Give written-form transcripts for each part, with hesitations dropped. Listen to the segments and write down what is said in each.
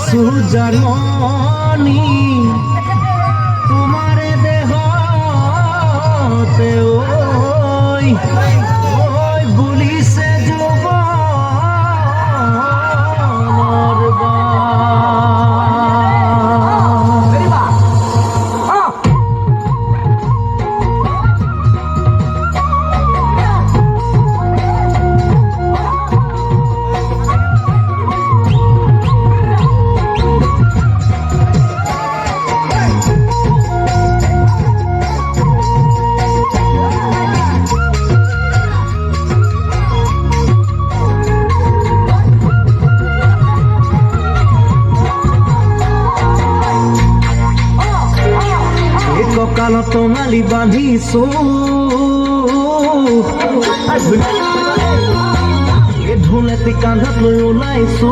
কিছু জানি তোমারে দেহতে ওই ওই বলিছে যৌবনের কালো তোমালি বাঁধিছো ঢোলেতে কাঁধত লৈ ওলাইছো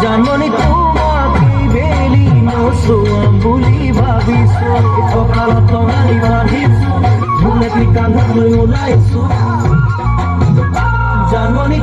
জানমনি তোমাকে বেলি নচোৱাম বুলি ভাবিছো কালো তোমালি বাঁধিছো ঢোলেতে কাঁধত লৈ ওলাইছো জানমনি